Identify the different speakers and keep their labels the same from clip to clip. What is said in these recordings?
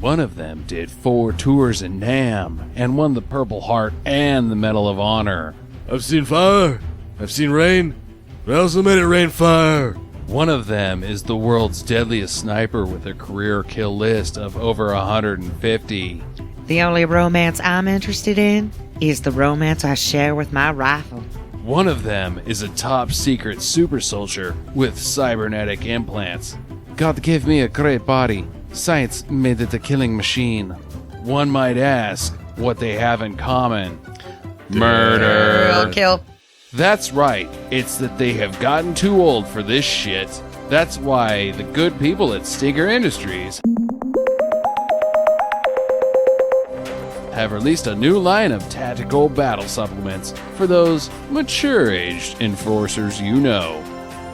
Speaker 1: One of them did 4 tours in Damme and won the Purple Heart and the Medal of Honor.
Speaker 2: I've seen fire. I've seen rain. But I also made it rain fire.
Speaker 1: One of them is the world's deadliest sniper with a career kill list of over 150.
Speaker 3: The only romance I'm interested in is the romance I share with my rifle.
Speaker 1: One of them is a top secret super soldier with cybernetic implants. God gave me a great body. Science made it a killing machine. One might ask what they have in common. Murder.
Speaker 3: Kill.
Speaker 1: That's right. It's that they have gotten too old for this shit. That's why the good people at Stinger Industries have released a new line of tactical battle supplements for those mature-aged enforcers you know.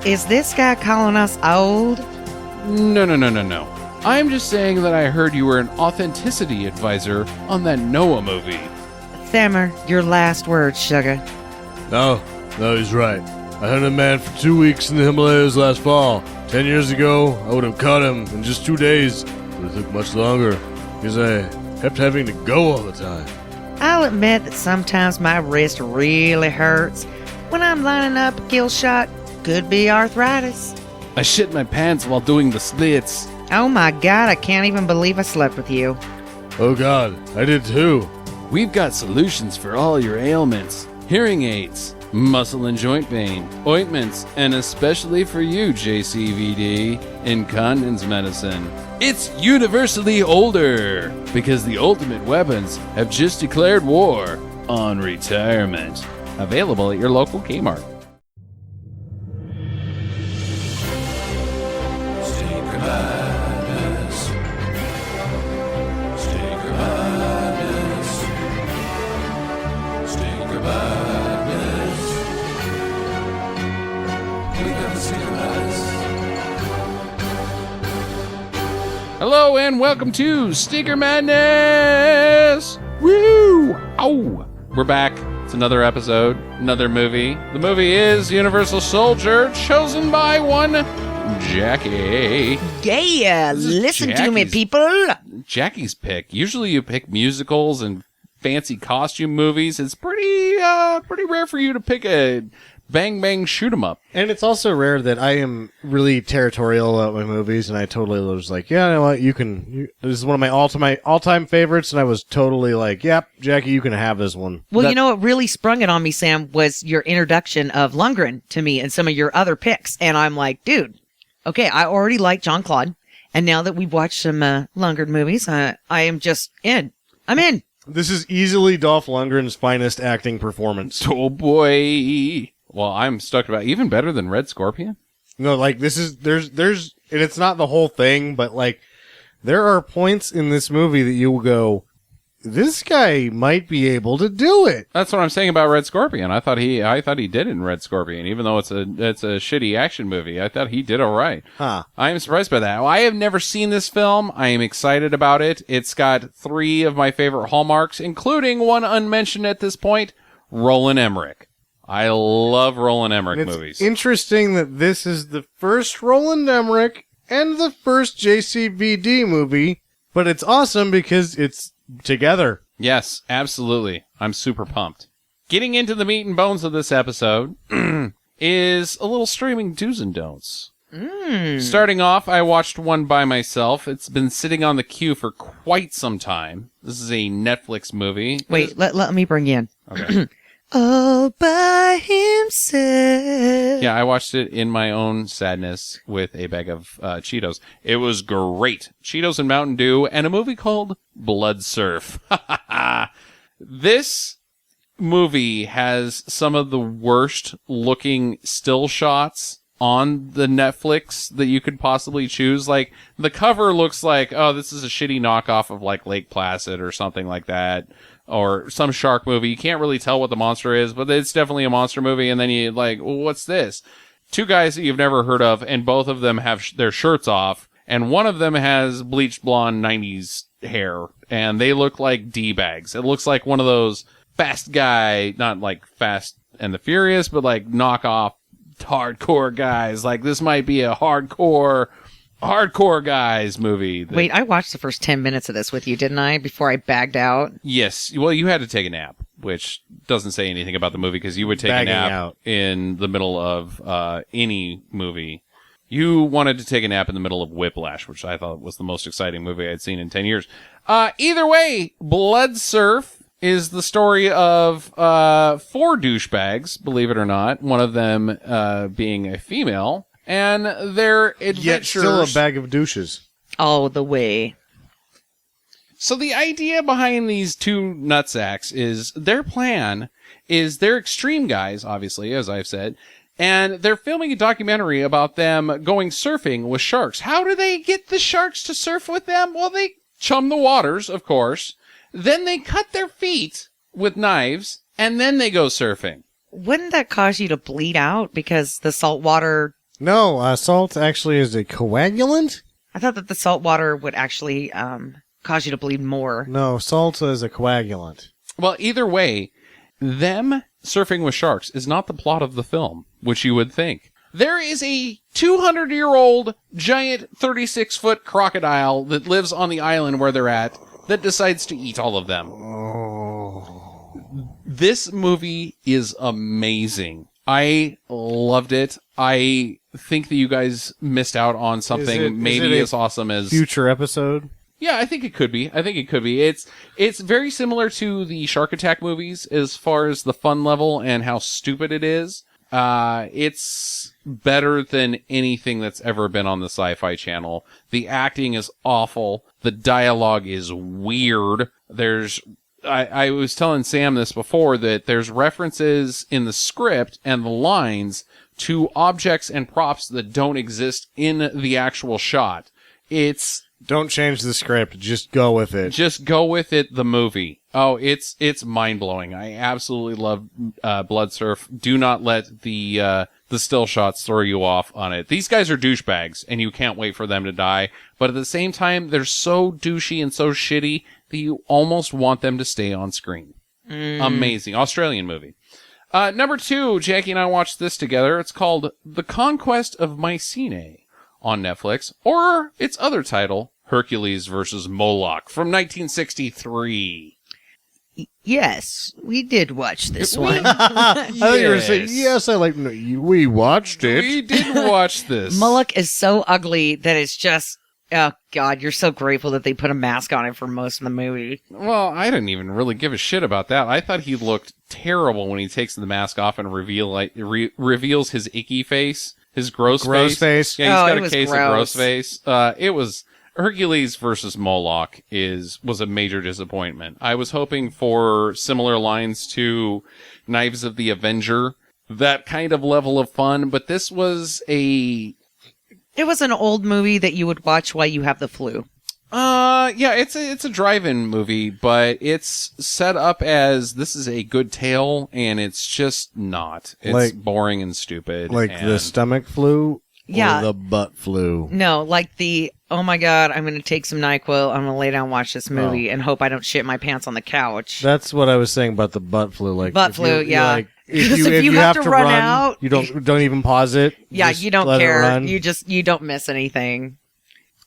Speaker 3: Is this guy calling us old?
Speaker 1: No. I'm just saying that I heard you were an authenticity advisor on that Noah movie.
Speaker 3: Thammer, your last words, sugar.
Speaker 2: No, he's right. I hunted a man for 2 weeks in the Himalayas last fall. 10 years ago, I would have caught him in just 2 days, but it took much longer because I kept having to go all the time.
Speaker 3: I'll admit that sometimes my wrist really hurts when I'm lining up a kill shot. Could be arthritis.
Speaker 1: I shit my pants while doing the slits.
Speaker 3: Oh my god, I can't even believe I slept with you.
Speaker 2: Oh God, I did too.
Speaker 1: We've got solutions for all your ailments. Hearing aids, muscle and joint pain, ointments, and especially for you, JCVD, incontinence medicine. It's universally older because the ultimate weapons have just declared war on retirement. Available at your local Kmart. Hello and welcome to Stinker Madness! Woo! Oh! We're back. It's another episode, another movie. The movie is Universal Soldier, chosen by one Jackie.
Speaker 3: Yeah, listen to me, people.
Speaker 1: Jackie's pick. Usually you pick musicals and fancy costume movies. It's pretty rare for you to pick a bang bang shoot 'em up.
Speaker 4: And it's also rare that I am really territorial about my movies, and I totally was like, yeah, you know what, this is one of my all-time favorites, and I was totally like, yep, Jackie, you can have this one.
Speaker 3: Well, you know what really sprung it on me, Sam, was your introduction of Lundgren to me and some of your other picks, and I'm like, dude, okay, I already like Claude, and now that we've watched some Lundgren movies, I am just in. I'm in.
Speaker 4: This is easily Dolph Lundgren's finest acting performance.
Speaker 1: Oh boy. Well, I'm stoked about it. Even better than Red Scorpion?
Speaker 4: No, like, this is, there's, and it's not the whole thing, but, like, there are points in this movie that you will go, this guy might be able to do it.
Speaker 1: That's what I'm saying about Red Scorpion. I thought he did in Red Scorpion, even though it's a shitty action movie. I thought he did all right.
Speaker 4: Huh.
Speaker 1: I am surprised by that. Well, I have never seen this film. I am excited about it. It's got 3 of my favorite hallmarks, including one unmentioned at this point, Roland Emmerich. I love Roland Emmerich movies.
Speaker 4: It's interesting that this is the first Roland Emmerich and the first JCVD movie, but it's awesome because it's together.
Speaker 1: Yes, absolutely. I'm super pumped. Getting into the meat and bones of this episode is a little streaming do's and don'ts. Starting off, I watched one by myself. It's been sitting on the queue for quite some time. This is a Netflix movie.
Speaker 3: Wait, let me bring you in.
Speaker 1: Okay.
Speaker 3: All by himself.
Speaker 1: Yeah, I watched it in my own sadness with a bag of Cheetos. It was great. Cheetos and Mountain Dew and a movie called Blood Surf. This movie has some of the worst looking still shots on the Netflix that you could possibly choose. Like, the cover looks like, oh, this is a shitty knockoff of like Lake Placid or something like that. Or some shark movie. You can't really tell what the monster is, but it's definitely a monster movie. And then you like, well, what's this? 2 guys that you've never heard of, and both of them have their shirts off, and one of them has bleached blonde 90s hair, and they look like D-bags. It looks like one of those fast guy, not like Fast and the Furious, but like knockoff hardcore guys. Like, this might be a hardcore hardcore guys movie.
Speaker 3: Wait, I watched the first 10 minutes of this with you, didn't I? Before I bagged out.
Speaker 1: Yes. Well, you had to take a nap, which doesn't say anything about the movie because you would take
Speaker 4: Bagging
Speaker 1: a nap
Speaker 4: out.
Speaker 1: in the middle of any movie. You wanted to take a nap in the middle of Whiplash, which I thought was the most exciting movie I'd seen in 10 years. Either way, Blood Surf is the story of 4 douchebags, believe it or not, one of them being a female, and their adventures.
Speaker 4: Yet still a bag of douches.
Speaker 3: All the way.
Speaker 1: So the idea behind these 2 nutsacks is their plan is they're extreme guys, obviously, as I've said, and they're filming a documentary about them going surfing with sharks. How do they get the sharks to surf with them? Well, they chum the waters, of course. Then they cut their feet with knives, and then they go surfing.
Speaker 3: Wouldn't that cause you to bleed out because the salt water...
Speaker 4: No, salt actually is a coagulant?
Speaker 3: I thought that the salt water would actually cause you to bleed more.
Speaker 4: No, salt is a coagulant.
Speaker 1: Well, either way, them surfing with sharks is not the plot of the film, which you would think. There is a 200-year-old giant 36-foot crocodile that lives on the island where they're at that decides to eat all of them.
Speaker 4: Oh.
Speaker 1: This movie is amazing. I loved it. I think that you guys missed out on something maybe as awesome as...
Speaker 4: Future episode?
Speaker 1: Yeah, I think it could be. It's very similar to the Shark Attack movies as far as the fun level and how stupid it is. It's better than anything that's ever been on the Sci-Fi Channel. The acting is awful. The dialogue is weird. I was telling Sam this before, that there's references in the script and the lines to objects and props that don't exist in the actual shot.
Speaker 4: Don't change the script. Just go with it.
Speaker 1: Just go with it, the movie. Oh, it's mind-blowing. I absolutely love Blood Surf. Do not let the still shots throw you off on it. These guys are douchebags, and you can't wait for them to die. But at the same time, they're so douchey and so shitty that you almost want them to stay on screen. Amazing. Australian movie. Number 2, Jackie and I watched this together. It's called The Conquest of Mycenae on Netflix, or its other title, Hercules vs. Moloch, from 1963.
Speaker 3: Yes, we did watch this one.
Speaker 4: I thought you were saying, yes, I like... No, we watched it.
Speaker 1: We did watch this.
Speaker 3: Moloch is so ugly that it's just... Oh, God, you're so grateful that they put a mask on him for most of the movie.
Speaker 1: Well, I didn't even really give a shit about that. I thought he looked terrible when he takes the mask off and reveals his icky face. His gross face. Yeah, he's got a case of gross face. It was... Hercules versus Moloch was a major disappointment. I was hoping for similar lines to Knives of the Avenger, that kind of level of fun, but this was It
Speaker 3: was an old movie that you would watch while you have the flu.
Speaker 1: Yeah, it's a drive-in movie, but it's set up as this is a good tale, and it's just not. It's boring and stupid.
Speaker 4: The stomach flu?
Speaker 3: Yeah.
Speaker 4: Or the butt flu?
Speaker 3: No, like oh my God, I'm going to take some NyQuil, I'm going to lay down and watch this movie and hope I don't shit my pants on the couch.
Speaker 4: That's what I was saying about the butt flu.
Speaker 3: Butt flu, yeah.
Speaker 4: If you have to run out, you don't even pause it.
Speaker 3: Yeah, you don't care. You don't miss anything.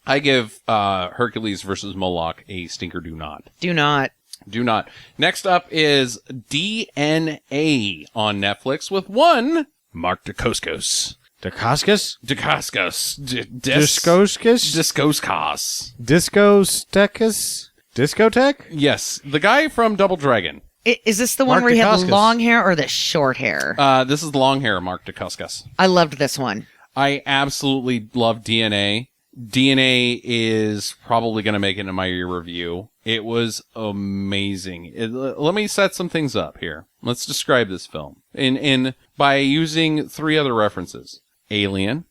Speaker 1: I give Hercules versus Moloch a stinker do not.
Speaker 3: Do not.
Speaker 1: Do not. Next up is DNA on Netflix with one Mark Dacascos.
Speaker 4: Dacascos?
Speaker 1: Dacascos.
Speaker 4: Discoscus?
Speaker 1: Discoscos.
Speaker 4: Discostecus? Discotech?
Speaker 1: Yes, the guy from Double Dragon.
Speaker 3: Is this the one where he had long hair or the short hair?
Speaker 1: This is the long hair, Mark Dacascos.
Speaker 3: I loved this one.
Speaker 1: I absolutely love DNA. DNA is probably going to make it into my year review. It was amazing. Let me set some things up here. Let's describe this film by using 3 other references. Alien,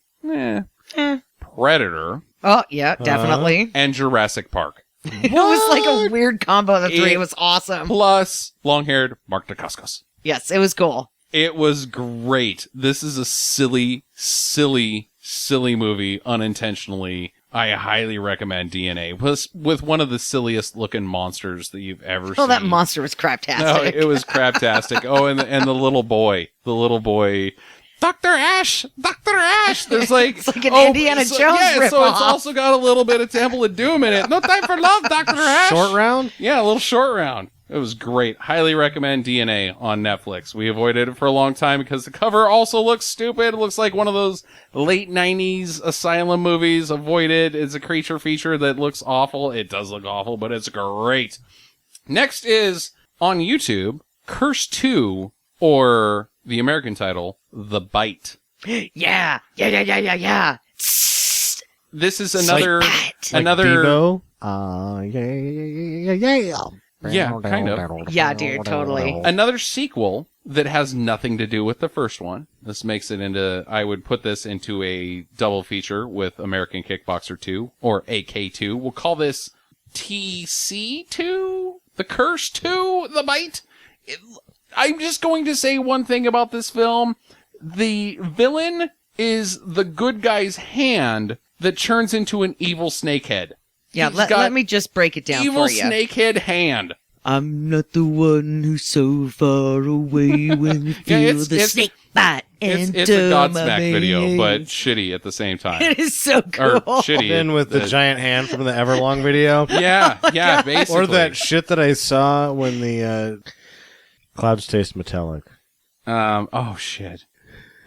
Speaker 1: Predator.
Speaker 3: Oh, yeah, definitely.
Speaker 1: And Jurassic Park.
Speaker 3: It was like a weird combo of the 3. It was awesome.
Speaker 1: Plus long-haired Mark Dacascos.
Speaker 3: Yes, it was cool.
Speaker 1: It was great. This is a silly, silly, silly movie unintentionally. I highly recommend DNA. With one of the silliest looking monsters that you've ever seen.
Speaker 3: Oh, that monster was craptastic.
Speaker 1: No, it was craptastic. Oh, and the little boy. The little boy Dr. Ash! Dr. Ash! There's like...
Speaker 3: It's like an Indiana Jones
Speaker 1: Yeah, so it's
Speaker 3: ripoff.
Speaker 1: also got a little bit of Temple of Doom in it. No time for love, Dr. Ash!
Speaker 4: Short round?
Speaker 1: Yeah, a little short round. It was great. Highly recommend DNA on Netflix. We avoided it for a long time because the cover also looks stupid. It looks like one of those late 90s asylum movies. Avoid it. It's a creature feature that looks awful. It does look awful, but it's great. Next is, on YouTube, Curse 2, or the American title, The Bite.
Speaker 3: Yeah.
Speaker 1: This is another...
Speaker 4: Devo? Yeah.
Speaker 1: Yeah, kind of.
Speaker 3: Yeah, dude, totally.
Speaker 1: Another sequel that has nothing to do with the first one. This makes it into, I would put this into a double feature with American Kickboxer 2, or AK2. We'll call this TC2? The Curse 2? The Bite? I'm just going to say one thing about this film. The villain is the good guy's hand that turns into an evil snakehead.
Speaker 3: Yeah, let me just break it down
Speaker 1: Evil
Speaker 3: for you.
Speaker 1: snakehead hand.
Speaker 3: I'm not the one who's so far away when you feel the snake bite.
Speaker 1: It's a Godsmack video, but shitty at the same time.
Speaker 3: It is so
Speaker 1: Or
Speaker 3: cool.
Speaker 1: shitty.
Speaker 4: In with the giant hand from the Everlong video.
Speaker 1: Yeah, basically.
Speaker 4: Or that shit that I saw when the clouds taste metallic.
Speaker 1: Oh, shit.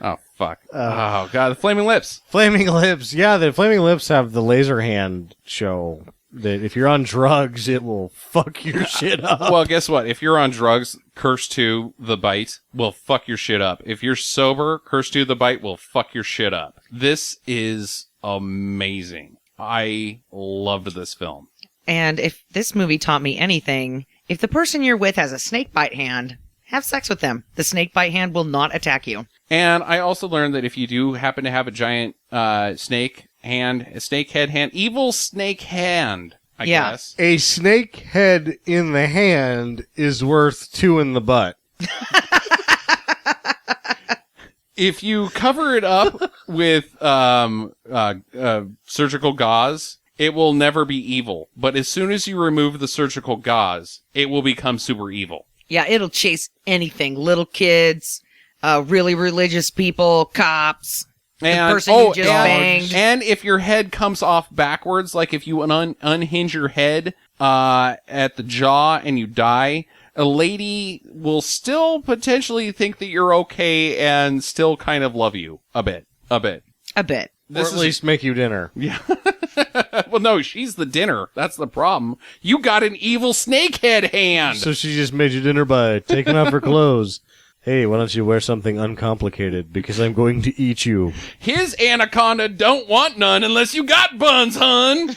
Speaker 1: Oh, fuck. Oh, God. The Flaming Lips.
Speaker 4: Flaming Lips. Yeah, the Flaming Lips have the laser hand show that if you're on drugs, it will fuck your shit up.
Speaker 1: Well, guess what? If you're on drugs, Curse 2, The Bite, will fuck your shit up. If you're sober, Curse 2, The Bite will fuck your shit up. This is amazing. I loved this film.
Speaker 3: And if this movie taught me anything, if the person you're with has a snake bite hand, have sex with them. The snake bite hand will not attack you.
Speaker 1: And I also learned that if you do happen to have a giant snake hand, a snake head hand, evil snake hand, I guess.
Speaker 4: A snake head in the hand is worth 2 in the butt.
Speaker 1: If you cover it up with surgical gauze, it will never be evil. But as soon as you remove the surgical gauze, it will become super evil.
Speaker 3: Yeah, it'll chase anything. Little kids, really religious people, cops, the person you just banged.
Speaker 1: And if your head comes off backwards, like if you unhinge your head at the jaw and you die, a lady will still potentially think that you're okay and still kind of love you a bit.
Speaker 3: A bit.
Speaker 4: Or at least make you dinner.
Speaker 1: Yeah. Well, no, she's the dinner. That's the problem. You got an evil snakehead hand.
Speaker 4: So she just made you dinner by taking off her clothes. Hey, why don't you wear something uncomplicated? Because I'm going to eat you.
Speaker 1: His anaconda don't want none unless you got buns, hun.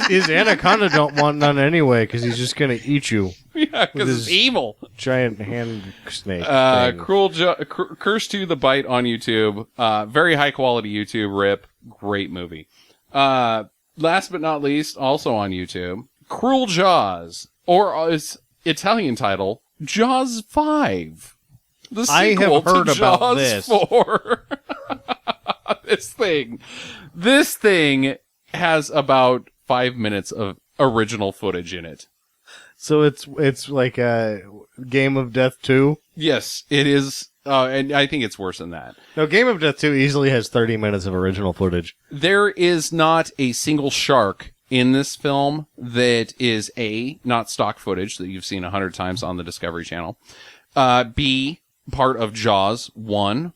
Speaker 4: His anaconda don't want none anyway, because he's just going to eat you.
Speaker 1: Yeah, because it's evil.
Speaker 4: Giant hand snake.
Speaker 1: Curse 2, The Bite on YouTube. Very high quality YouTube rip. Great movie. Last but not least, also on YouTube, Cruel Jaws, or its Italian title, Jaws 5. The sequel
Speaker 4: I have heard
Speaker 1: to
Speaker 4: about
Speaker 1: Jaws
Speaker 4: this.
Speaker 1: 4. This thing has about 5 minutes of original footage in it.
Speaker 4: So it's like a Game of Death 2?
Speaker 1: Yes, it is. And I think it's worse than that.
Speaker 4: No, Game of Death 2 easily has 30 minutes of original footage.
Speaker 1: There is not a single shark in this film that is A, not stock footage that you've seen 100 times on the Discovery Channel. B, part of Jaws 1,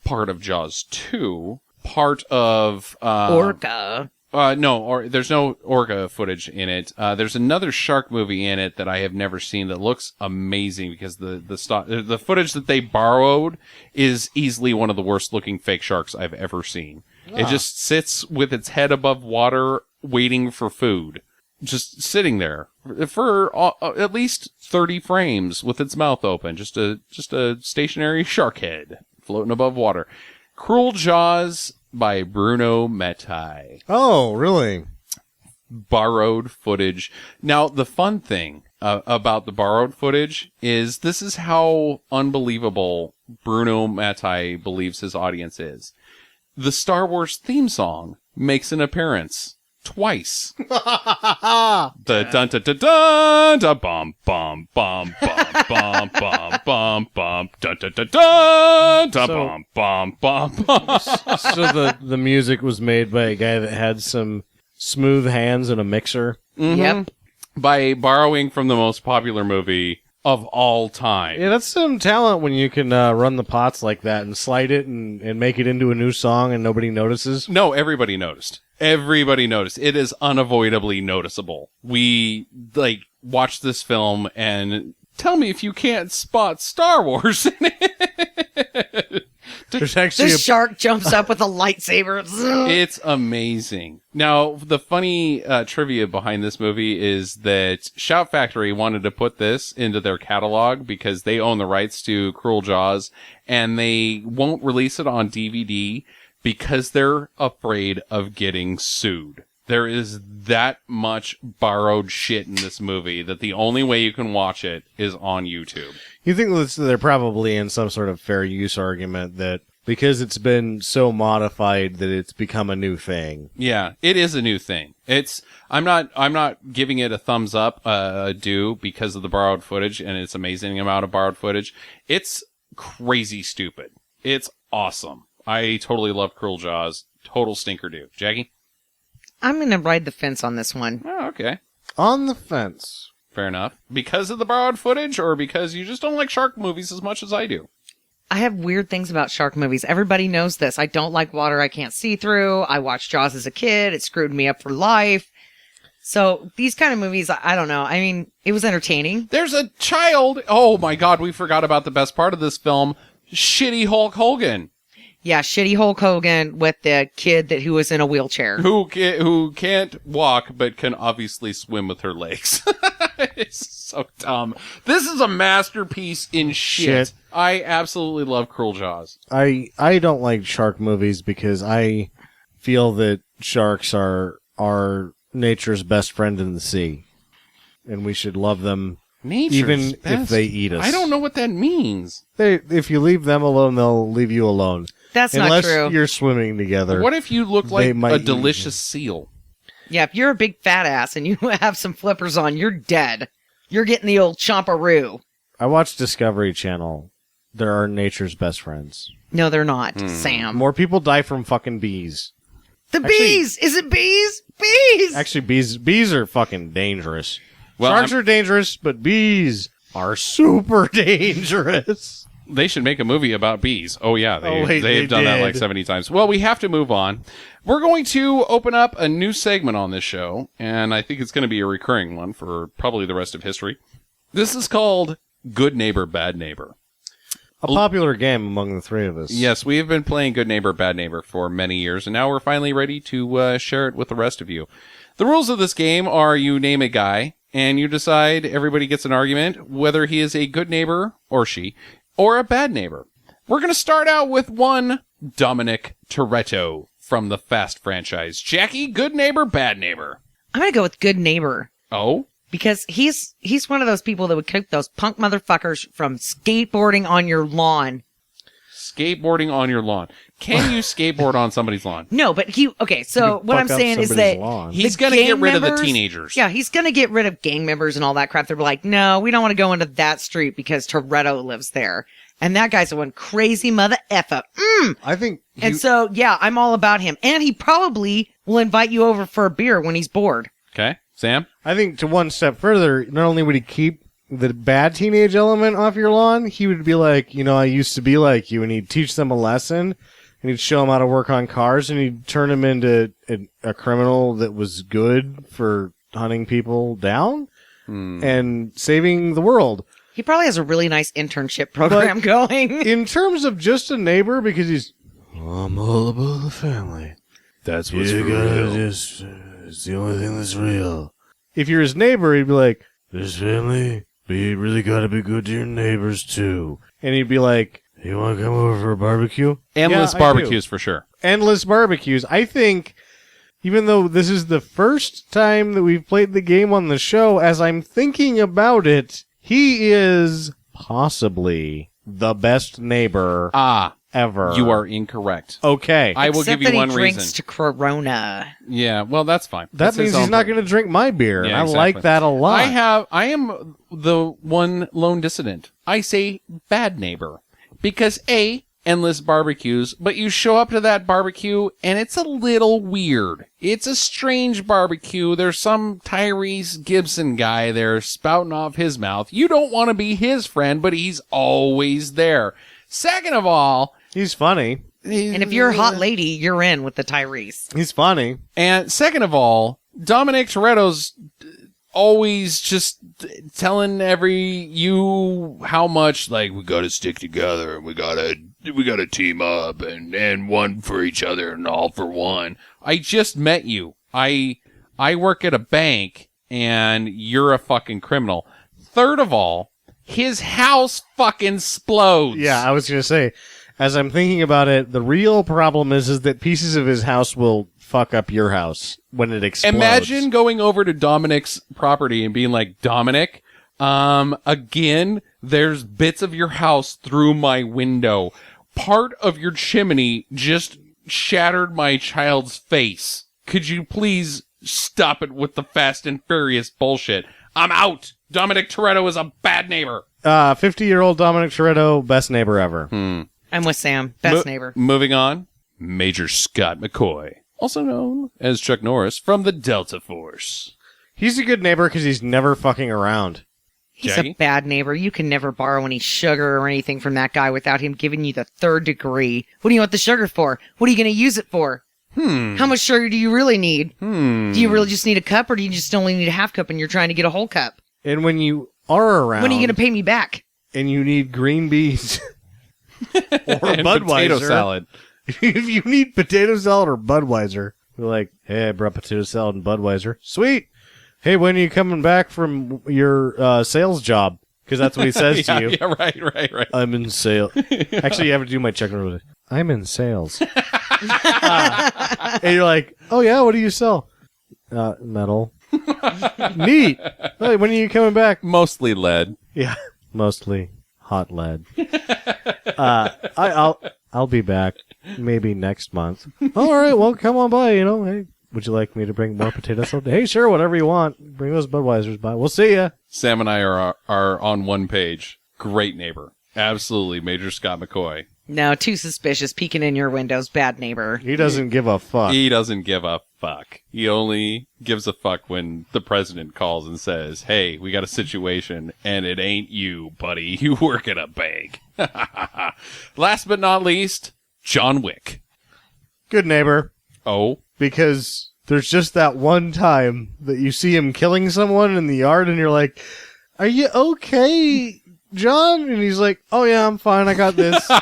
Speaker 1: part of Jaws 2, part of...
Speaker 3: Orca.
Speaker 1: There's no orca footage in it. There's another shark movie in it that I have never seen that looks amazing because the footage that they borrowed is easily one of the worst looking fake sharks I've ever seen. It just sits with its head above water waiting for food. Just sitting there for at least 30 frames with its mouth open. Just a stationary shark head floating above water. Cruel Jaws by Bruno Mattei.
Speaker 4: Oh, really?
Speaker 1: Borrowed footage. Now, the fun thing about the borrowed footage is this is how unbelievable Bruno Mattei believes his audience is. The Star Wars theme song makes an appearance twice. Da dun da da dun da bum bum bum bum bum bum bum bum dun da da dun da bum bum bum bum.
Speaker 4: So the music was made by a guy that had some smooth hands and a mixer.
Speaker 1: Mm-hmm.
Speaker 3: Yep.
Speaker 1: By borrowing from the most popular movie of all time.
Speaker 4: Yeah, that's some talent when you can run the pots like that and slide it and make it into a new song and nobody notices.
Speaker 1: No, everybody noticed. Everybody noticed. It is unavoidably noticeable. We, watch this film and tell me if you can't spot Star Wars in it.
Speaker 4: There's actually
Speaker 3: The shark jumps up with a lightsaber.
Speaker 1: It's amazing. Now, the funny trivia behind this movie is that Shout Factory wanted to put this into their catalog because they own the rights to Cruel Jaws, and they won't release it on DVD because they're afraid of getting sued. There is that much borrowed shit in this movie that the only way you can watch it is on YouTube.
Speaker 4: You think they're probably in some sort of fair use argument that because it's been so modified that it's become a new thing.
Speaker 1: Yeah, it is a new thing. I'm not giving it a thumbs up due because of the borrowed footage and its amazing amount of borrowed footage. It's crazy stupid. It's awesome. I totally love Cruel Jaws. Total stinker do. Jackie?
Speaker 3: I'm going to ride the fence on this one.
Speaker 1: Oh, okay.
Speaker 4: On the fence.
Speaker 1: Fair enough. Because of the borrowed footage or because you just don't like shark movies as much as I do?
Speaker 3: I have weird things about shark movies. Everybody knows this. I don't like water I can't see through. I watched Jaws as a kid. It screwed me up for life. So these kind of movies, I don't know. I mean, it was entertaining.
Speaker 1: There's a child. Oh my God, we forgot about the best part of this film. Shitty Hulk Hogan.
Speaker 3: Yeah, shitty Hulk Hogan with the kid who was in a wheelchair.
Speaker 1: Who can't walk but can obviously swim with her legs. It's so dumb. This is a masterpiece in shit. I absolutely love Cruel Jaws.
Speaker 4: I don't like shark movies because I feel that sharks are nature's best friend in the sea, and we should love them even if they eat us.
Speaker 1: I don't know what that means.
Speaker 4: If you leave them alone, they'll leave you alone.
Speaker 3: That's
Speaker 4: Unless
Speaker 3: not true.
Speaker 4: You're swimming together.
Speaker 1: What if you look like a delicious seal?
Speaker 3: Yeah, if you're a big fat ass and you have some flippers on, you're dead. You're getting the old chomperoo.
Speaker 4: I watch Discovery Channel. There are nature's best friends.
Speaker 3: No, they're not, Sam.
Speaker 4: More people die from fucking bees.
Speaker 3: Bees! Is it bees? Bees!
Speaker 4: Actually, bees are fucking dangerous.
Speaker 1: Well,
Speaker 4: Sharks are dangerous, but bees are super dangerous.
Speaker 1: They should make a movie about bees. Oh, yeah. They've
Speaker 4: they
Speaker 1: done that
Speaker 4: did.
Speaker 1: like 70 times. Well, we have to move on. We're going to open up a new segment on this show, and I think it's going to be a recurring one for probably the rest of history. This is called Good Neighbor, Bad Neighbor.
Speaker 4: A popular game among the three of us.
Speaker 1: Yes, we have been playing Good Neighbor, Bad Neighbor for many years, and now we're finally ready to share it with the rest of you. The rules of this game are you name a guy, and you decide, everybody gets an argument, whether he is a good neighbor, or she, or a bad neighbor. We're going to start out with one Dominic Toretto from the Fast franchise. Jackie, good neighbor, bad neighbor?
Speaker 3: I'm going to go with good neighbor.
Speaker 1: Oh?
Speaker 3: Because he's one of those people that would keep those punk motherfuckers from skateboarding on your lawn.
Speaker 1: Skateboarding on your lawn. Can you skateboard on somebody's lawn?
Speaker 3: No, but so what I'm saying is that
Speaker 1: he's going to get rid of the teenagers.
Speaker 3: Yeah, he's going to get rid of gang members and all that crap. They're like, no, we don't want to go into that street because Toretto lives there. And that guy's a one crazy mother effer.
Speaker 4: I think.
Speaker 3: And so, yeah, I'm all about him. And he probably will invite you over for a beer when he's bored.
Speaker 1: Okay. Sam?
Speaker 4: I think to one step further, not only would he keep the bad teenage element off your lawn, he would be like, I used to be like you, and he'd teach them a lesson, and he'd show them how to work on cars, and he'd turn them into a criminal that was good for hunting people down and saving the world.
Speaker 3: He probably has a really nice internship program going.
Speaker 4: In terms of just a neighbor, because I'm all about the family.
Speaker 2: That's what's real. It's the only thing that's real.
Speaker 4: If you're his neighbor, he'd be like,
Speaker 2: This family, but you really gotta be good to your neighbors, too.
Speaker 4: and he'd be like,
Speaker 2: You wanna come over for a barbecue?
Speaker 1: Endless
Speaker 4: Yeah, I
Speaker 1: barbecues for sure.
Speaker 4: endless barbecues. I think, even though this is the first time that we've played the game on the show, as I'm thinking about it, he is possibly the best neighbor ever.
Speaker 1: You are incorrect.
Speaker 4: Okay.
Speaker 1: I will
Speaker 3: Except
Speaker 1: give you
Speaker 3: that
Speaker 1: one
Speaker 3: he drinks
Speaker 1: reason.
Speaker 3: to Corona.
Speaker 1: Yeah, well, that's fine.
Speaker 4: that
Speaker 1: That's
Speaker 4: means
Speaker 1: his
Speaker 4: he's
Speaker 1: own
Speaker 4: not
Speaker 1: thing.
Speaker 4: going to drink my beer.
Speaker 1: Yeah,
Speaker 4: I like
Speaker 1: exactly.
Speaker 4: that a lot.
Speaker 1: I am the one lone dissident. I say bad neighbor. Because A, endless barbecues, but you show up to that barbecue and it's a little weird. It's a strange barbecue. There's some Tyrese Gibson guy there spouting off his mouth. You don't want to be his friend, but he's always there. Second of all,
Speaker 4: He's funny.
Speaker 3: And if you're a hot lady, you're in with the Tyrese.
Speaker 4: He's funny.
Speaker 1: and second of all, Dominic Toretto's always just telling you how much, like, we gotta stick together and we gotta team up and one for each other and all for one. I just met you. I work at a bank and you're a fucking criminal. Third of all, his house fucking explodes.
Speaker 4: Yeah, I was going to say, as I'm thinking about it, the real problem is that pieces of his house will fuck up your house when it explodes.
Speaker 1: Imagine going over to Dominic's property and being like, Dominic, again, there's bits of your house through my window. Part of your chimney just shattered my child's face. Could you please stop it with the Fast and Furious bullshit? I'm out. Dominic Toretto is a bad neighbor.
Speaker 4: 50-year-old Dominic Toretto, best neighbor ever.
Speaker 3: I'm with Sam. Best neighbor.
Speaker 1: Moving on. Major Scott McCoy, also known as Chuck Norris from the Delta Force.
Speaker 4: He's a good neighbor because he's never fucking around.
Speaker 3: He's
Speaker 1: Jackie?
Speaker 3: a bad neighbor. You can never borrow any sugar or anything from that guy without him giving you the third degree. What do you want the sugar for? What are you going to use it for? How much sugar do you really need? Do you really just need a cup, or do you just only need a half cup and you're trying to get a whole cup?
Speaker 4: And when you are around...
Speaker 3: When are you going to pay me back?
Speaker 4: And you need green beans or
Speaker 1: And
Speaker 4: Budweiser.
Speaker 1: potato salad.
Speaker 4: If you need potato salad or Budweiser, you're like, hey, I brought potato salad and Budweiser. Sweet. Hey, when are you coming back from your sales job? Because that's what he says to you.
Speaker 1: Yeah, right.
Speaker 4: I'm in sales. Actually, you have to do my check number. I'm in sales. And you're like, oh, yeah, what do you sell? Metal. Neat. Hey, when are you coming back?
Speaker 1: Mostly lead.
Speaker 4: Yeah, mostly hot lead. I'll be back maybe next month. All right, well, come on by. Hey, would you like me to bring more potato salad? Hey, sure, whatever you want. Bring those Budweisers by. We'll see ya.
Speaker 1: Sam and I are on one page. Great neighbor. Absolutely, Major Scott McCoy.
Speaker 3: No, too suspicious. Peeking in your windows. Bad neighbor.
Speaker 4: He doesn't give a fuck.
Speaker 1: He doesn't give a fuck. He only gives a fuck when the president calls and says, hey, we got a situation, and it ain't you, buddy. You work at a bank. Last but not least, John Wick.
Speaker 4: Good neighbor.
Speaker 1: Oh?
Speaker 4: Because there's just that one time that you see him killing someone in the yard, and you're like, are you okay, John? And he's like, oh yeah, I'm fine, I got this. All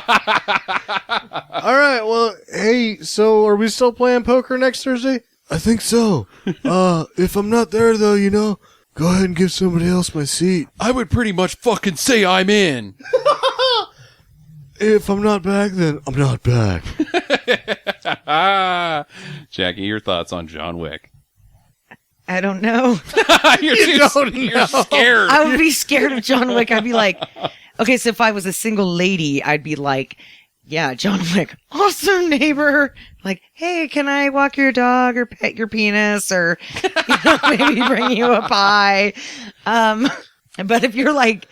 Speaker 4: right, well, hey, so are we still playing poker next Thursday? I think so. If I'm not there, though, go ahead and give somebody else my seat.
Speaker 1: I would pretty much fucking say I'm in.
Speaker 4: If I'm not back, then I'm not back.
Speaker 1: Jackie, your thoughts on John Wick?
Speaker 3: I don't know.
Speaker 1: You're scared.
Speaker 3: I would be scared of John Wick. I'd be like, okay, so if I was a single lady, I'd be like, yeah, John Wick, awesome neighbor. Like, hey, can I walk your dog or pet your penis or maybe bring you a pie? But if you're like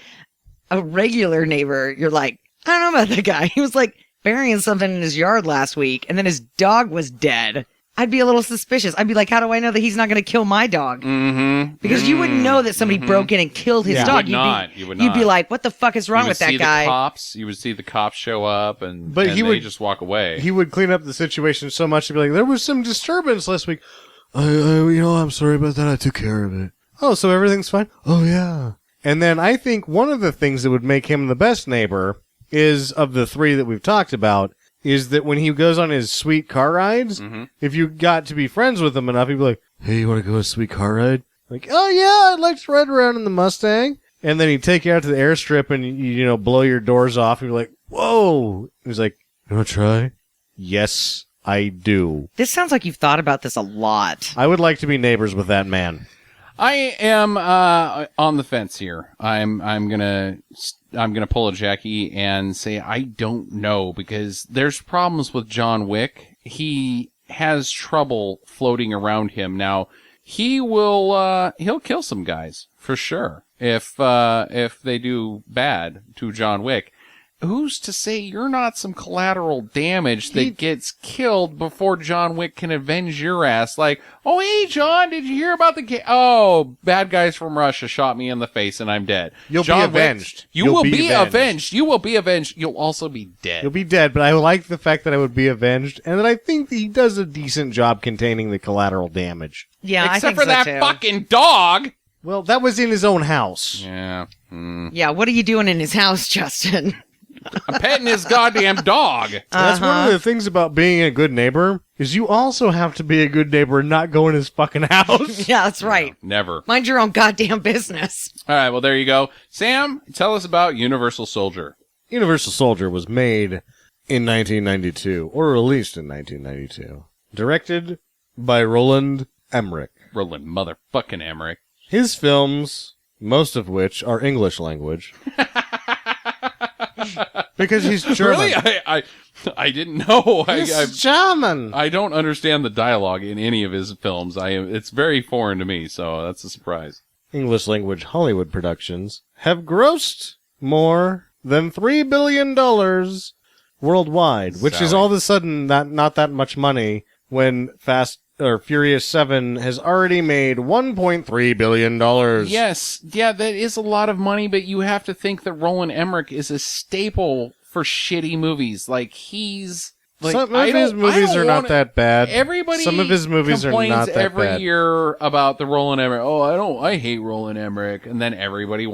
Speaker 3: a regular neighbor, you're like, I don't know about that guy. He was like burying something in his yard last week and then his dog was dead. I'd be a little suspicious. I'd be like, how do I know that he's not going to kill my dog? Mm-hmm. Because you wouldn't know that somebody broke in and killed his dog.
Speaker 1: You would not.
Speaker 3: You'd be like, what the fuck is wrong with that guy?
Speaker 1: You would see the cops show up and
Speaker 4: he
Speaker 1: they
Speaker 4: would
Speaker 1: just walk away.
Speaker 4: He would clean up the situation so much to be like, there was some disturbance last week. I'm sorry about that. I took care of it. Oh, so everything's fine? Oh, yeah. And then I think one of the things that would make him the best neighbor is, of the three that we've talked about, is that when he goes on his sweet car rides, if you got to be friends with him enough, he'd be like, hey, you want to go on a sweet car ride? Like, oh, yeah, I'd like to ride around in the Mustang. And then he'd take you out to the airstrip and, blow your doors off. And you're like, whoa. He's like, you want to try? Yes, I do.
Speaker 3: This sounds like you've thought about this a lot.
Speaker 4: I would like to be neighbors with that man.
Speaker 1: I am on the fence here. I'm gonna I'm going to pull a Jackie and say I don't know, because there's problems with John Wick. He has trouble floating around him. Now, he'll kill some guys for sure if they do bad to John Wick. Who's to say you're not some collateral damage that gets killed before John Wick can avenge your ass? Like, oh, hey, John, did you hear about oh, bad guys from Russia shot me in the face and I'm dead.
Speaker 4: You'll
Speaker 1: John
Speaker 4: be avenged.
Speaker 1: Wick, you will be avenged. You will be avenged. You'll also be dead.
Speaker 4: You'll be dead, but I like the fact that I would be avenged, and that I think that he does a decent job containing the collateral damage.
Speaker 3: Yeah, I
Speaker 1: Except
Speaker 3: think
Speaker 1: for
Speaker 3: so
Speaker 1: that
Speaker 3: too.
Speaker 1: fucking dog.
Speaker 4: Well, that was in his own house.
Speaker 1: Yeah.
Speaker 3: Yeah, what are you doing in his house, Justin?
Speaker 1: I'm petting his goddamn dog.
Speaker 4: That's one of the things about being a good neighbor, is you also have to be a good neighbor and not go in his fucking house.
Speaker 3: Yeah, that's right.
Speaker 1: Never.
Speaker 3: Mind your own goddamn business.
Speaker 1: All right, well, there you go. Sam, tell us about Universal Soldier.
Speaker 4: Universal Soldier was made in 1992, or released in 1992. Directed by Roland Emmerich.
Speaker 1: Roland motherfucking Emmerich.
Speaker 4: His films, most of which are English language. Because he's German.
Speaker 1: Really? I didn't know.
Speaker 4: He's German.
Speaker 1: I don't understand the dialogue in any of his films. It's very foreign to me, so that's a surprise.
Speaker 4: English language Hollywood productions have grossed more than $3 billion worldwide, which is all of a sudden not that much money when Furious 7 has already made $1.3 billion.
Speaker 1: Yes, yeah, that is a lot of money, but you have to think that Roland Emmerich is a staple for shitty movies. Like, he's... Like,
Speaker 4: some of his movies are not that bad.
Speaker 1: Everybody
Speaker 4: Some of his movies are
Speaker 1: complains
Speaker 4: not that
Speaker 1: every
Speaker 4: bad.
Speaker 1: year about the Roland Emmerich. Oh, I hate Roland Emmerich. And then everybody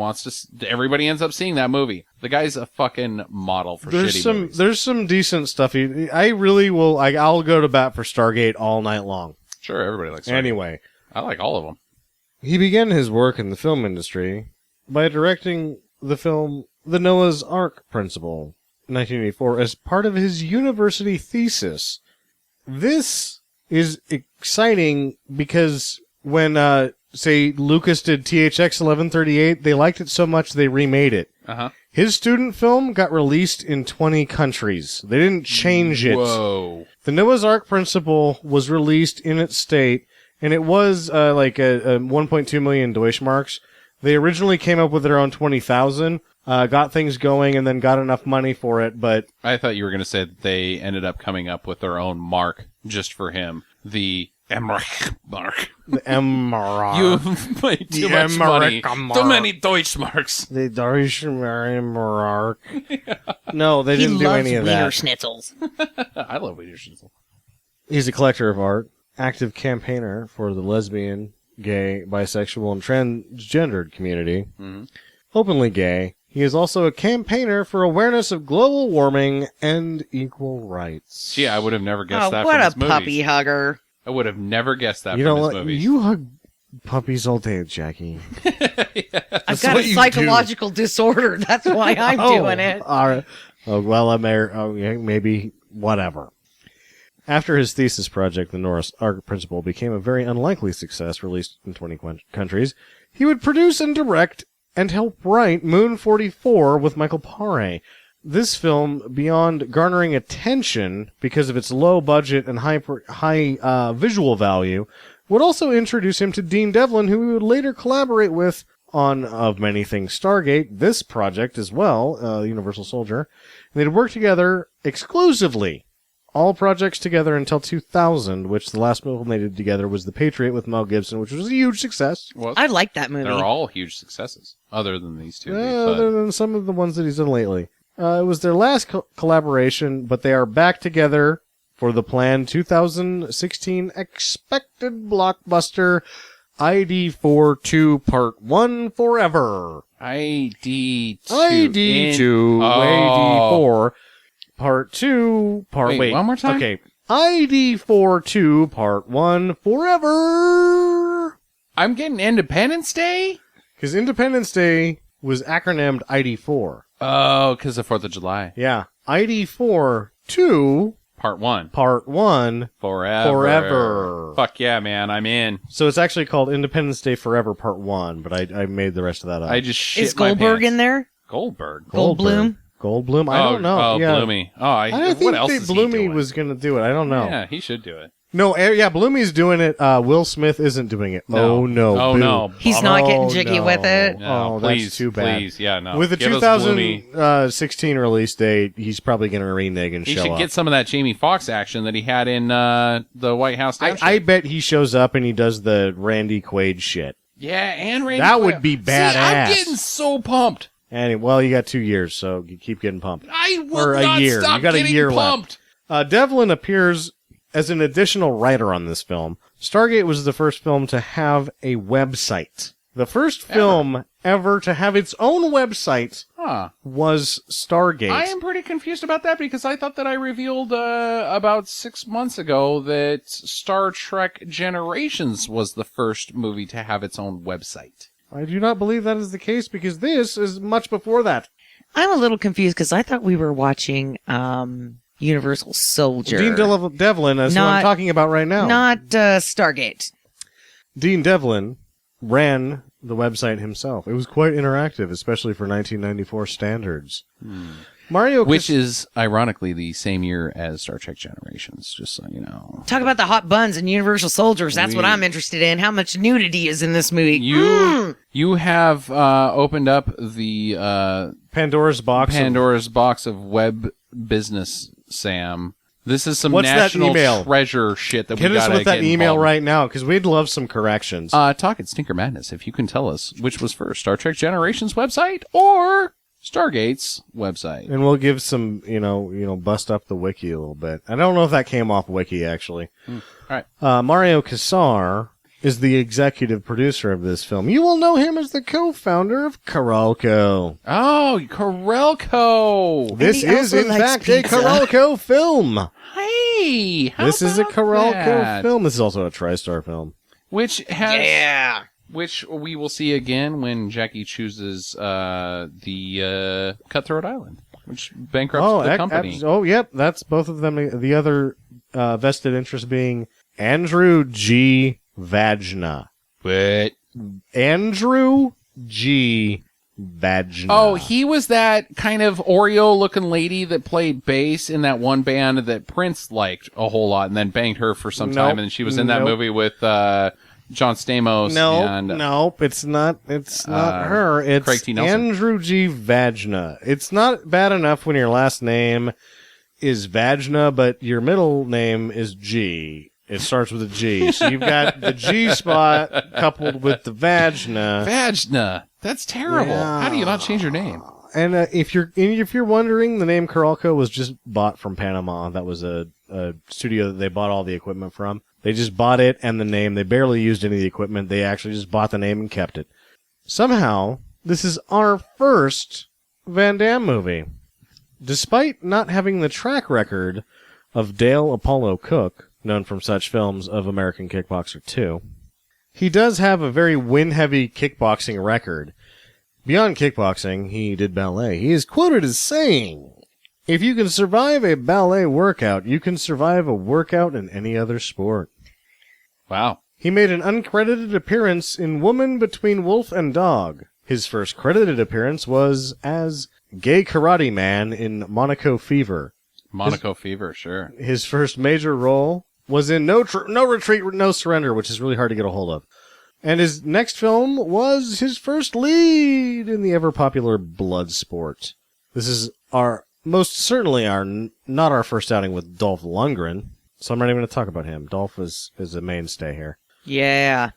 Speaker 1: ends up seeing that movie. The guy's a fucking model for shitty movies.
Speaker 4: There's some decent stuff. I really will. I'll go to bat for Stargate all night long.
Speaker 1: Sure, everybody likes Stargate.
Speaker 4: Anyway,
Speaker 1: I like all of them.
Speaker 4: he began his work in the film industry by directing the film The Noah's Ark Principle, 1984, as part of his university thesis. This is exciting because when, say, Lucas did THX 1138, they liked it so much they remade it.
Speaker 1: Uh-huh.
Speaker 4: His student film got released in 20 countries. They didn't change it.
Speaker 1: Whoa.
Speaker 4: The Noah's Ark Principle was released in its state, and it was like a 1.2 million Deutschmarks. They originally came up with their own 20,000, got things going, and then got enough money for it, but...
Speaker 1: I thought you were going to say that they ended up coming up with their own mark just for him. The Emmerich mark.
Speaker 4: The Emmerich.
Speaker 1: You've made too
Speaker 4: The
Speaker 1: much money.
Speaker 4: Emmerich mark.
Speaker 1: Too many Deutschmarks.
Speaker 4: The Emmerich. No, they didn't do any of
Speaker 3: Wiener
Speaker 4: that.
Speaker 3: Schnitzels.
Speaker 1: I love Wiener Schnitzel.
Speaker 4: He's a collector of art, active campaigner for the lesbian, gay, bisexual, and transgendered community.
Speaker 1: Mm-hmm.
Speaker 4: Openly gay. He is also a campaigner for awareness of global warming and equal rights.
Speaker 1: Gee, I would have never guessed
Speaker 3: Oh,
Speaker 1: that
Speaker 3: what
Speaker 1: from
Speaker 3: a
Speaker 1: his movies.
Speaker 3: puppy hugger.
Speaker 1: I would have never guessed that
Speaker 4: You
Speaker 1: from
Speaker 4: know
Speaker 1: his
Speaker 4: what?
Speaker 1: movies.
Speaker 4: You hug puppies all day, Jackie.
Speaker 3: I've got a
Speaker 4: what you
Speaker 3: psychological disorder. That's why I'm doing it.
Speaker 4: All right. Oh, well, maybe whatever. After his thesis project, the Noah's Ark Principle became a very unlikely success, released in 20 countries. He would produce and direct and help write Moon 44 with Michael Paré. This film, beyond garnering attention because of its low budget and high visual value, would also introduce him to Dean Devlin, who he would later collaborate with on, of many things, Stargate, this project as well, Universal Soldier. And they'd work together exclusively, all projects together until 2000, which the last film they did together was The Patriot with Mel Gibson, which was a huge success.
Speaker 1: Well,
Speaker 3: I like that movie.
Speaker 1: they're all huge successes, other than these two.
Speaker 4: Other than some of the ones that he's done lately. It was their last collaboration, but they are back together for the planned 2016 expected blockbuster ID4 Part 1 Forever.
Speaker 1: ID2.
Speaker 4: ID2, ID4 Part 2,
Speaker 1: Wait, one more time?
Speaker 4: Okay. ID4 Part 1 Forever.
Speaker 1: I'm getting Independence Day?
Speaker 4: Because Independence Day was acronymed ID4.
Speaker 1: Oh, because of 4th of July.
Speaker 4: Yeah. ID4 2
Speaker 1: Part 1.
Speaker 4: Part 1
Speaker 1: Forever. Fuck yeah, man. I'm in.
Speaker 4: So it's actually called Independence Day Forever Part 1, but I made the rest of that up.
Speaker 1: I just shit
Speaker 3: Is
Speaker 1: my
Speaker 3: Goldberg
Speaker 1: pants.
Speaker 3: in there?
Speaker 1: Goldberg.
Speaker 3: Goldblum.
Speaker 4: Goldblum? I don't know.
Speaker 1: Oh,
Speaker 4: yeah.
Speaker 1: Bloomy. Oh,
Speaker 4: I don't
Speaker 1: what
Speaker 4: think
Speaker 1: else
Speaker 4: they
Speaker 1: is he
Speaker 4: Bloomy
Speaker 1: doing?
Speaker 4: was going to do it. I don't know.
Speaker 1: Yeah, he should do it.
Speaker 4: No, yeah, Bloomy's doing it. Will Smith isn't doing it.
Speaker 1: No.
Speaker 4: Oh, no.
Speaker 1: Oh,
Speaker 4: boo.
Speaker 1: no.
Speaker 3: He's not getting jiggy
Speaker 4: no.
Speaker 3: with it.
Speaker 1: No,
Speaker 4: Oh,
Speaker 1: please,
Speaker 4: that's too bad.
Speaker 1: Please, yeah, no.
Speaker 4: With the
Speaker 1: Give us Bloomy.
Speaker 4: 2016 release date, he's probably going to renege and
Speaker 1: He
Speaker 4: show
Speaker 1: should
Speaker 4: up.
Speaker 1: get some of that Jamie Foxx action that he had in the White House.
Speaker 4: I bet he shows up and he does the Randy Quaid shit.
Speaker 1: Yeah, and Randy
Speaker 4: That
Speaker 1: Quaid.
Speaker 4: would be
Speaker 1: See,
Speaker 4: badass.
Speaker 1: I'm getting so pumped.
Speaker 4: And well, you got 2 years, so you keep getting pumped.
Speaker 1: I will
Speaker 4: Or a
Speaker 1: not
Speaker 4: year.
Speaker 1: stop
Speaker 4: You got a
Speaker 1: getting
Speaker 4: year
Speaker 1: pumped.
Speaker 4: Devlin appears as an additional writer on this film. Stargate was the first film to have a website. The first film ever to have its own website
Speaker 1: Huh.
Speaker 4: was Stargate.
Speaker 1: I am pretty confused about that because I thought that I revealed about 6 months ago that Star Trek Generations was the first movie to have its own website.
Speaker 4: I do not believe that is the case because this is much before that.
Speaker 3: I'm a little confused because I thought we were watching Universal Soldier.
Speaker 4: Dean Devlin is who
Speaker 3: Not-
Speaker 4: I'm talking about right now.
Speaker 3: Not Stargate.
Speaker 4: Dean Devlin ran the website himself. It was quite interactive, especially for 1994 standards. Mario,
Speaker 1: Which is, ironically, the same year as Star Trek Generations, just so you know.
Speaker 3: Talk about the hot buns and Universal Soldiers. That's what I'm interested in. How much nudity is in this movie?
Speaker 1: You have opened up the
Speaker 4: Pandora's box.
Speaker 1: Pandora's box of web business, Sam. This is some
Speaker 4: What's that
Speaker 1: national
Speaker 4: email?
Speaker 1: treasure shit that
Speaker 4: Hit
Speaker 1: we
Speaker 4: us
Speaker 1: gotta
Speaker 4: with that
Speaker 1: get
Speaker 4: email
Speaker 1: involved.
Speaker 4: right now because we'd love some corrections.
Speaker 1: Talk at Stinker Madness if you can tell us which was first, Star Trek Generations website or Stargate's website.
Speaker 4: And we'll give some, bust up the wiki a little bit. I don't know if that came off wiki, actually.
Speaker 1: All right.
Speaker 4: Mario Kassar is the executive producer of this film. You will know him as the co-founder of Carolco.
Speaker 1: Oh, Carelco.
Speaker 4: This
Speaker 3: he
Speaker 4: is,
Speaker 3: also
Speaker 4: in
Speaker 3: likes
Speaker 4: fact,
Speaker 3: pizza.
Speaker 4: a Carolco film.
Speaker 1: Hey, how
Speaker 4: This is a
Speaker 1: about
Speaker 4: Carolco
Speaker 1: that?
Speaker 4: film. This is also a TriStar film.
Speaker 1: Which has
Speaker 3: Yeah.
Speaker 1: which we will see again when Jackie chooses the Cutthroat Island, which bankrupts the company.
Speaker 4: Yep. That's both of them. The other vested interest being Andrew G. Vagna.
Speaker 1: But
Speaker 4: Andrew G. Vagna.
Speaker 1: oh, he was that kind of Oreo-looking lady that played bass in that one band that Prince liked a whole lot, and then banged her for some time,
Speaker 4: Nope.
Speaker 1: and then she was in that
Speaker 4: Nope.
Speaker 1: movie with John Stamos. and
Speaker 4: Nope, it's not. It's not her. It's
Speaker 1: Craig T. Nelson.
Speaker 4: Andrew G. Vagna. It's not bad enough when your last name is Vagna, but your middle name is G. It starts with a G, so you've got the G spot coupled with the Vagna.
Speaker 1: Vagna. That's terrible.
Speaker 4: Yeah.
Speaker 1: How do you not change your name?
Speaker 4: And if you're wondering, the name Carolco was just bought from Panama. That was a studio that they bought all the equipment from. They just bought it and the name. They barely used any of the equipment. They actually just bought the name and kept it. Somehow, this is our first Van Damme movie. Despite not having the track record of Dale Apollo Cook, known from such films of American Kickboxer 2, he does have a very win-heavy kickboxing record. Beyond kickboxing, he did ballet. He is quoted as saying, "If you can survive a ballet workout, you can survive a workout in any other sport."
Speaker 1: Wow.
Speaker 4: He made an uncredited appearance in Woman Between Wolf and Dog. His first credited appearance was as Gay Karate Man in Monaco Fever.
Speaker 1: Monaco Fever, sure.
Speaker 4: His first major role was in No Retreat, No Surrender, which is really hard to get a hold of. And his next film was his first lead in the ever-popular Bloodsport. This is most certainly not our first outing with Dolph Lundgren, so I'm not even going to talk about him. Dolph is a mainstay here.
Speaker 3: Yeah.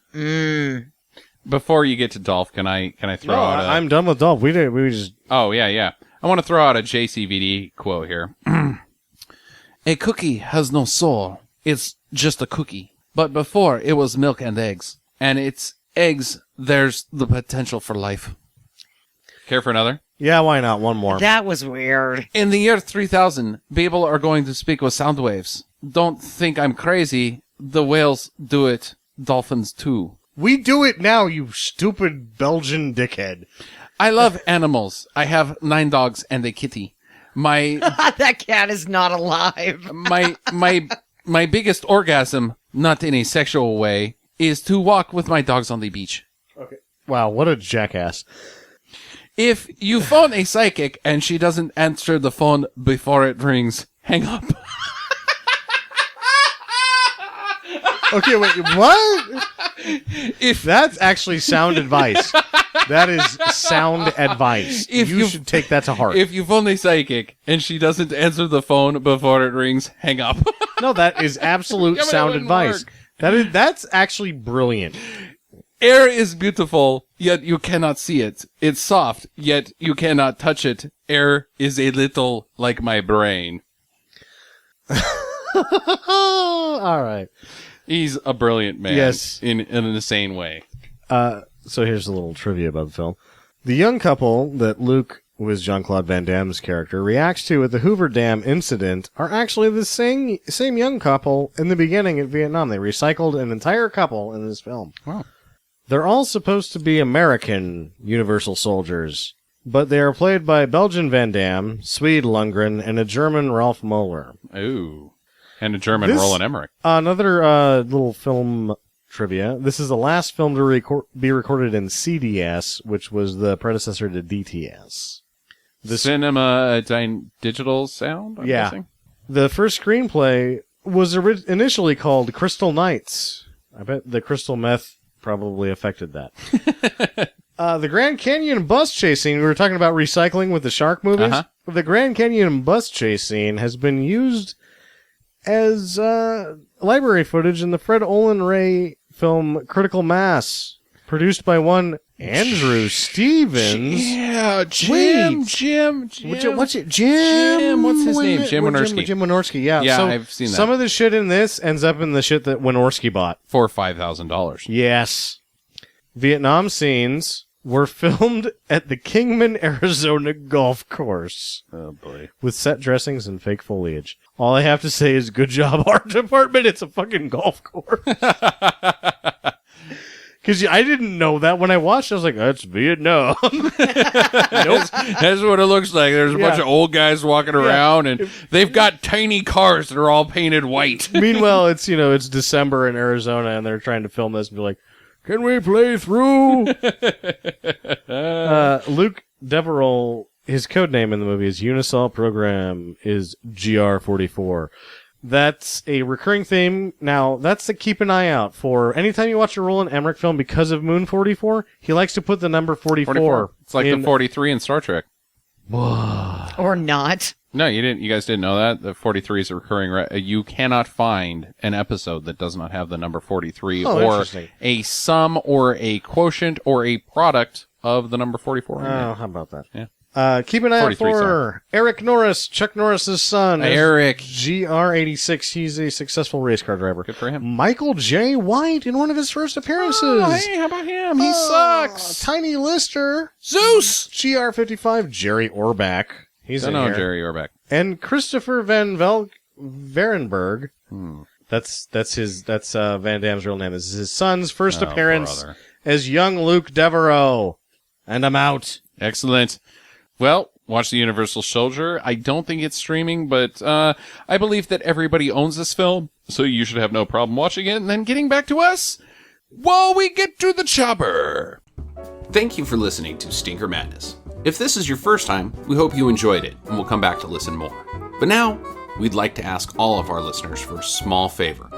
Speaker 1: Before you get to Dolph, can I throw out a...
Speaker 4: I'm done with Dolph. We just...
Speaker 1: Oh, yeah. I want to throw out a JCVD quote here. A cookie has no soul. It's just a cookie. But before, it was milk and eggs. And it's eggs, there's the potential for life. Care for another?
Speaker 4: Yeah, why not? One more.
Speaker 3: That was weird.
Speaker 1: In the year 3000, people are going to speak with sound waves. Don't think I'm crazy. The whales do it. Dolphins too.
Speaker 4: We do it now, you stupid Belgian dickhead.
Speaker 1: I love animals. I have 9 dogs and a kitty. My
Speaker 3: That cat is not alive.
Speaker 1: my biggest orgasm, not in a sexual way, is to walk with my dogs on the beach.
Speaker 4: Okay. Wow, what a jackass.
Speaker 1: If you phone a psychic and she doesn't answer the phone before it rings, hang up.
Speaker 4: Okay, wait, what?
Speaker 1: If
Speaker 4: That's actually sound advice. That is sound advice.
Speaker 1: If
Speaker 4: you
Speaker 1: you-
Speaker 4: should take that to heart.
Speaker 1: If you phone a psychic and she doesn't answer the phone before it rings, hang up.
Speaker 4: No, that is absolute
Speaker 1: Yeah, but it
Speaker 4: sound
Speaker 1: wouldn't
Speaker 4: advice.
Speaker 1: work.
Speaker 4: That's actually brilliant.
Speaker 1: Air is beautiful, yet you cannot see it. It's soft, yet you cannot touch it. Air is a little like my brain.
Speaker 4: All right.
Speaker 1: He's a brilliant man.
Speaker 4: Yes.
Speaker 1: In an insane way.
Speaker 4: So here's a little trivia about the film. The young couple that Luke, who is Jean-Claude Van Damme's character, reacts to at the Hoover Dam incident are actually the same young couple in the beginning in Vietnam. They recycled an entire couple in this film.
Speaker 1: Wow.
Speaker 4: They're all supposed to be American Universal soldiers, but they are played by Belgian Van Damme, Swede Lundgren, and a German Ralph Moeller.
Speaker 1: Ooh. And a German Roland Emmerich.
Speaker 4: Another little film trivia. This is the last film to be recorded in CDS, which was the predecessor to DTS.
Speaker 1: Cinema digital sound, I'm guessing?
Speaker 4: The first screenplay was initially called Crystal Nights. I bet the crystal meth probably affected that. The Grand Canyon bus chase scene, we were talking about recycling with the shark movies.
Speaker 1: Uh-huh.
Speaker 4: The Grand Canyon bus chase scene has been used as library footage in the Fred Olen Ray film Critical Mass, produced by one Andrew Stevens.
Speaker 1: Yeah, Jim.
Speaker 4: What's it? Jim?
Speaker 1: Jim, what's his name? Jim Wynorski.
Speaker 4: Jim Wynorski, yeah.
Speaker 1: Yeah,
Speaker 4: so
Speaker 1: I've seen that.
Speaker 4: Some of the shit in this ends up in the shit that Wynorski bought.
Speaker 1: For $5,000.
Speaker 4: Yes. Vietnam scenes were filmed at the Kingman, Arizona golf course
Speaker 1: Oh, boy.
Speaker 4: with set dressings and fake foliage. All I have to say is good job, art department. It's a fucking golf course. Because I didn't know that when I watched. I was like, that's Vietnam. Nope.
Speaker 1: That's what it looks like. There's a bunch of old guys walking around, and they've got tiny cars that are all painted white.
Speaker 4: Meanwhile, it's December in Arizona, and they're trying to film this and be like, can we play through? Luke Deverell, his code name in the movie is Unisol Program is GR44. That's a recurring theme. Now, that's to keep an eye out for. Anytime you watch a Roland Emmerich film, because of Moon 44, he likes to put the number 44.
Speaker 1: It's like the 43 in Star Trek.
Speaker 3: Or not.
Speaker 1: No, you didn't. You guys didn't know that. The 43 is a recurring. You cannot find an episode that does not have the number 43 or
Speaker 4: interesting.
Speaker 1: a sum or a quotient or a product of the number 44.
Speaker 4: Oh, how about that?
Speaker 1: Yeah.
Speaker 4: Keep an eye out
Speaker 1: 43,
Speaker 4: for Eric Norris, Chuck Norris's son. as
Speaker 1: Eric.
Speaker 4: GR86. He's a successful race car driver.
Speaker 1: Good for him.
Speaker 4: Michael J. White in one of his first appearances.
Speaker 1: Oh, hey, how about him? He sucks.
Speaker 4: Tiny Lister.
Speaker 1: Zeus.
Speaker 4: GR55. Jerry Orbach. He's
Speaker 1: Don't
Speaker 4: in
Speaker 1: know
Speaker 4: here.
Speaker 1: Jerry Orbach.
Speaker 4: And Christopher Van Varenberg. That's Van Damme's real name. This is his son's first appearance
Speaker 1: brother.
Speaker 4: as young Luke Devereaux. And I'm out.
Speaker 1: Excellent. Well, watch The Universal Soldier. I don't think it's streaming, but I believe that everybody owns this film, so you should have no problem watching it and then getting back to us while we get to the chopper. Thank you for listening to Stinker Madness. If this is your first time, we hope you enjoyed it, and we'll come back to listen more. But now, we'd like to ask all of our listeners for a small favor.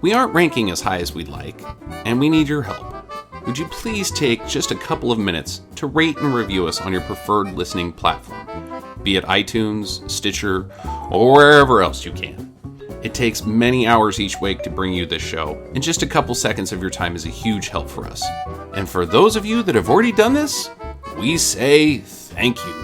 Speaker 1: We aren't ranking as high as we'd like, and we need your help. Would you please take just a couple of minutes to rate and review us on your preferred listening platform, be it iTunes, Stitcher, or wherever else you can. It takes many hours each week to bring you this show, and just a couple seconds of your time is a huge help for us. And for those of you that have already done this, we say thank you.